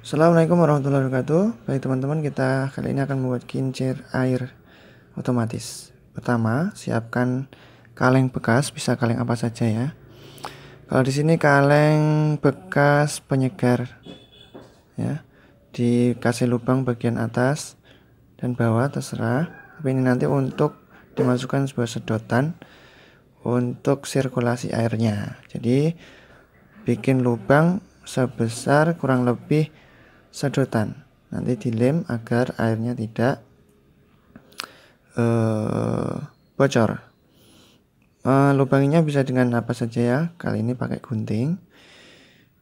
Assalamualaikum warahmatullahi wabarakatuh. Baik teman-teman, kita kali ini akan membuat kincir air otomatis. Pertama, siapkan kaleng bekas, bisa kaleng apa saja ya. Kalau di sini kaleng bekas penyegar ya, dikasih lubang bagian atas dan bawah terserah. Tapi ini nanti untuk dimasukkan sebuah sedotan untuk sirkulasi airnya. Jadi bikin lubang sebesar kurang lebih sedotan, nanti dilem agar airnya tidak bocor. Lubangnya bisa dengan apa saja ya, kali ini pakai gunting.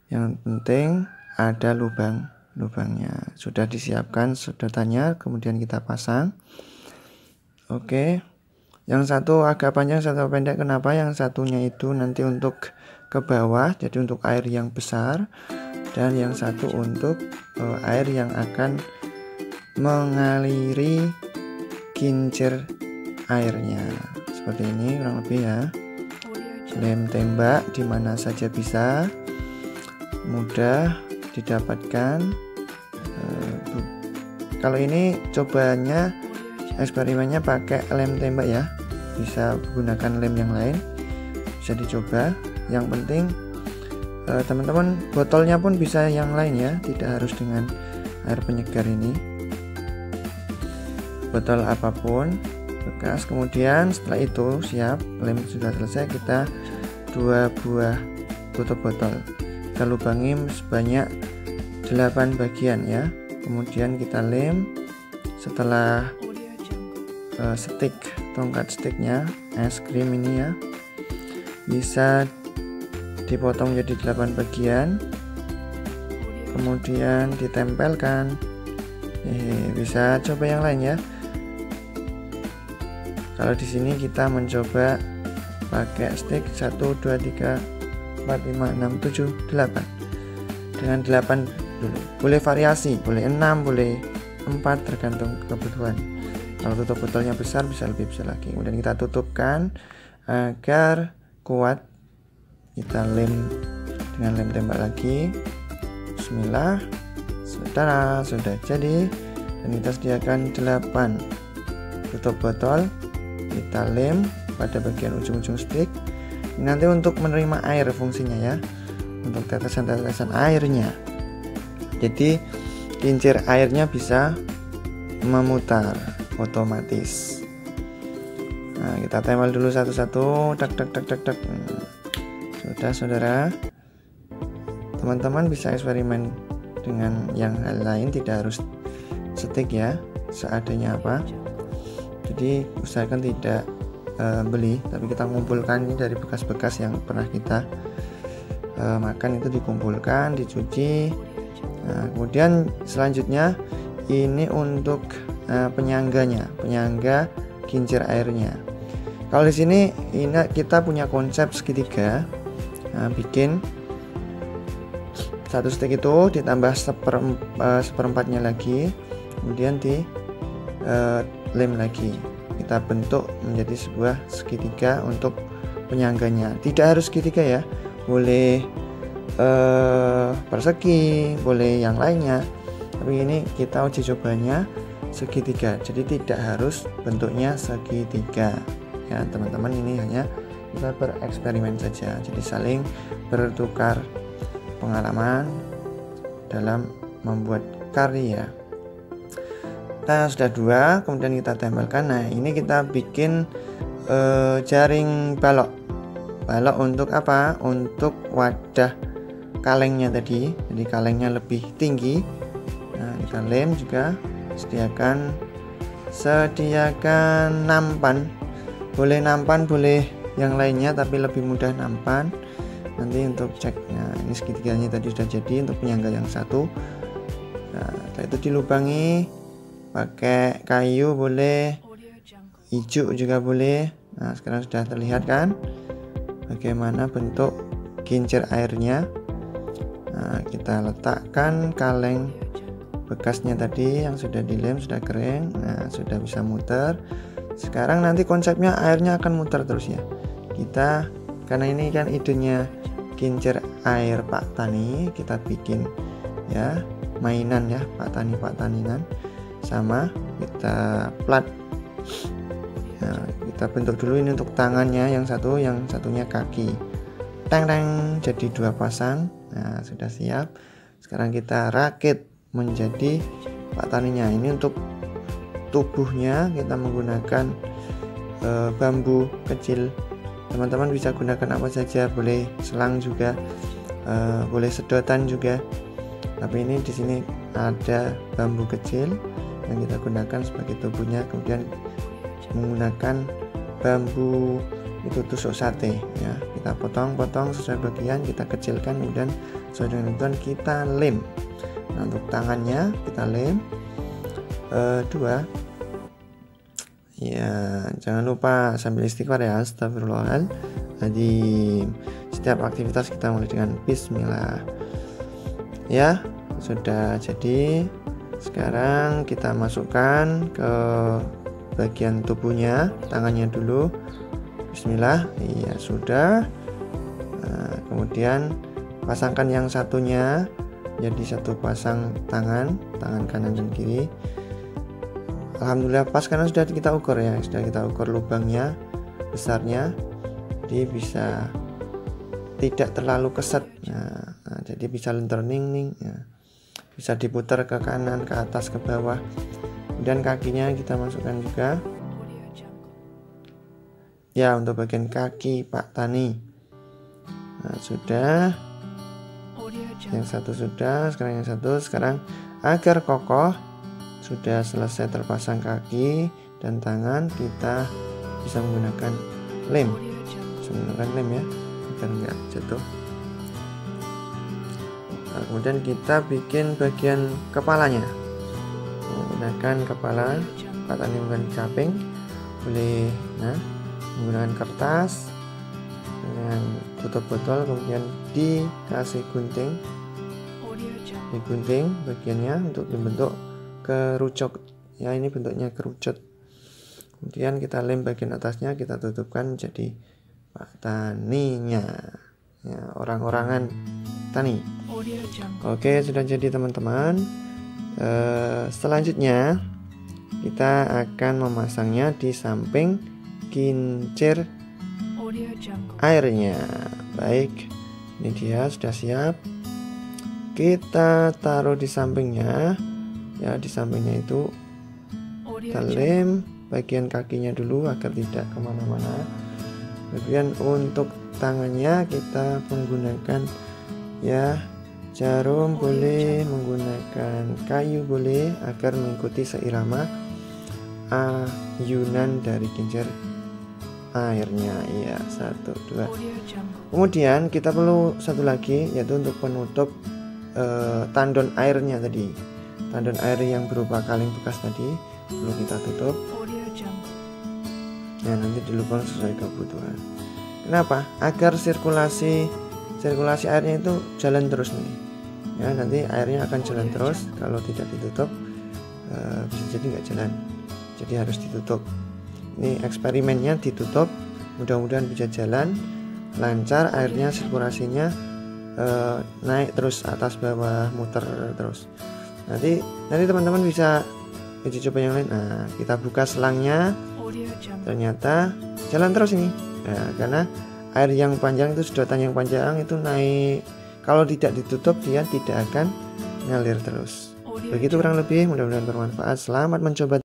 Yang penting ada lubangnya. Sudah disiapkan sedotannya, kemudian kita pasang. Oke, yang satu agak panjang, satu pendek. Kenapa? Yang satunya itu nanti untuk ke bawah, jadi untuk air yang besar, dan yang satu untuk air yang akan mengaliri kincir airnya. Seperti ini kurang lebih ya. Lem tembak di mana saja bisa, mudah didapatkan. Kalau ini cobanya, eksperimennya pakai lem tembak ya, bisa gunakan lem yang lain, bisa dicoba. Yang penting teman-teman, botolnya pun bisa yang lain ya, tidak harus dengan air penyegar ini, botol apapun bekas. Kemudian setelah itu siap, lem sudah selesai, kita 2 buah tutup botol kita lubangi sebanyak 8 bagian ya. Kemudian kita lem. Setelah tongkat stiknya es krim ini ya, bisa dipotong jadi 8 bagian, kemudian ditempelkan. Bisa coba yang lain ya. Kalau di sini kita mencoba pakai stik 1, 2, 3, 4, 5, 6, 7, 8 dengan 8 dulu. Boleh variasi, boleh 6, boleh 4, tergantung kebutuhan. Kalau tutup botolnya besar bisa lebih besar lagi. Kemudian kita tutupkan agar kuat. Kita lem dengan lem tembak lagi. Bismillah. Sudah jadi. Dan kita sediakan 8 tutup botol. Kita lem pada bagian ujung-ujung stik. Ini nanti untuk menerima air fungsinya ya, untuk tetesan-tetesan airnya. Jadi kincir airnya bisa memutar otomatis. Nah, kita tempel dulu satu-satu. Tak. Sudah saudara, teman-teman bisa eksperimen dengan yang hal lain, tidak harus stik ya, seadanya apa. Jadi usahakan tidak beli, tapi kita mengumpulkan ini dari bekas-bekas yang pernah kita makan, itu dikumpulkan, dicuci. Nah, kemudian selanjutnya ini untuk penyangga kincir airnya. Kalau di sini ini kita punya konsep segitiga. Nah, bikin satu stik itu ditambah seperempatnya lagi, kemudian di lem lagi, kita bentuk menjadi sebuah segitiga untuk penyangganya. Tidak harus segitiga ya, boleh persegi, boleh yang lainnya, tapi ini kita uji cobanya segitiga, jadi tidak harus bentuknya segitiga ya teman-teman. Ini hanya kita bereksperimen saja, jadi saling bertukar pengalaman dalam membuat karya. Nah, sudah 2, kemudian kita tempelkan. Nah, ini kita bikin jaring balok untuk apa? Untuk wadah kalengnya tadi, jadi kalengnya lebih tinggi. Nah, kita lem juga, sediakan nampan, boleh nampan, boleh yang lainnya, tapi lebih mudah nampan. Nanti untuk ceknya, ini segitiganya tadi sudah jadi untuk penyangga yang satu. Nah, setelah itu dilubangi pakai kayu, boleh hijau juga boleh. Nah, sekarang sudah terlihat kan bagaimana bentuk kincir airnya. Nah, kita letakkan kaleng bekasnya tadi yang sudah dilem, sudah kering. Nah, sudah bisa muter. Sekarang nanti konsepnya airnya akan muter terus ya. Kita, karena ini kan idenya kincir air Pak Tani, kita bikin ya mainan ya, Pak Taninan. Sama kita plat. Nah, kita bentuk dulu ini untuk tangannya, yang satunya kaki. Teng, jadi 2 pasang. Nah, sudah siap. Sekarang kita rakit menjadi Pak Taninya. Ini untuk tubuhnya kita menggunakan bambu kecil. Teman-teman bisa gunakan apa saja, boleh selang juga, boleh sedotan juga. Tapi ini di sini ada bambu kecil yang kita gunakan sebagai tubuhnya. Kemudian menggunakan bambu itu tusuk sate ya, kita potong sesuai bagian, kita kecilkan, kemudian sesuai dengan kebutuhan kita lem. Nah, untuk tangannya kita lem 2 ya. Jangan lupa sambil istighfar ya, astagfirullahaladzim. Setiap aktivitas kita mulai dengan bismillah ya. Sudah jadi. Sekarang kita masukkan ke bagian tubuhnya, tangannya dulu. Bismillah. Iya, sudah. Nah, kemudian pasangkan yang satunya jadi 1 pasang tangan kanan dan kiri. Alhamdulillah pas, karena sudah kita ukur ya, sudah kita ukur lubangnya besarnya, jadi bisa tidak terlalu keset. Nah, jadi bisa lentur ning ya. Bisa diputar ke kanan, ke atas, ke bawah. Dan kakinya kita masukkan juga ya, untuk bagian kaki Pak Tani. Nah, sudah. Yang satu sudah, sekarang yang satu. Sekarang agar kokoh, sudah selesai terpasang kaki dan tangan, kita bisa menggunakan lem. Ya, agar enggak jatuh. Nah, kemudian kita bikin bagian kepalanya. Menggunakan kepala, Pak Tani menggunakan caping, boleh menggunakan kertas dengan tutup botol, kemudian dikasih gunting, digunting bagiannya untuk dibentuk kerucut ya. Ini bentuknya kerucut. Kemudian kita lem bagian atasnya, kita tutupkan jadi Pak Taninya ya, orang-orangan tani. Oke, sudah jadi teman-teman. Selanjutnya kita akan memasangnya di samping kincir airnya. Baik, ini dia sudah siap. Kita taruh di sampingnya ya. Di sampingnya itu kita lem bagian kakinya dulu agar tidak kemana-mana. Kemudian untuk tangannya kita menggunakan ya jarum, boleh menggunakan kayu, boleh, agar mengikuti seirama ayunan dari kincir airnya ya. 1, 2. Kemudian kita perlu satu lagi, yaitu untuk penutup tandon airnya tadi. Tandon air yang berupa kaleng bekas tadi perlu kita tutup ya, nanti di lubang sesuai kebutuhan. Kenapa? Agar sirkulasi airnya itu jalan terus nih ya. Nanti airnya akan jalan terus. Kalau tidak ditutup bisa jadi nggak jalan, jadi harus ditutup. Ini eksperimennya ditutup, mudah-mudahan bisa jalan lancar, airnya sirkulasinya naik terus, atas bawah, muter terus. Nanti teman-teman bisa uji coba yang lain. Nah, kita buka selangnya, ternyata jalan terus ini ya, karena air yang panjang itu, sedotan yang panjang itu naik. Kalau tidak ditutup, dia tidak akan ngalir terus. Begitu kurang lebih, mudah-mudahan bermanfaat. Selamat mencoba.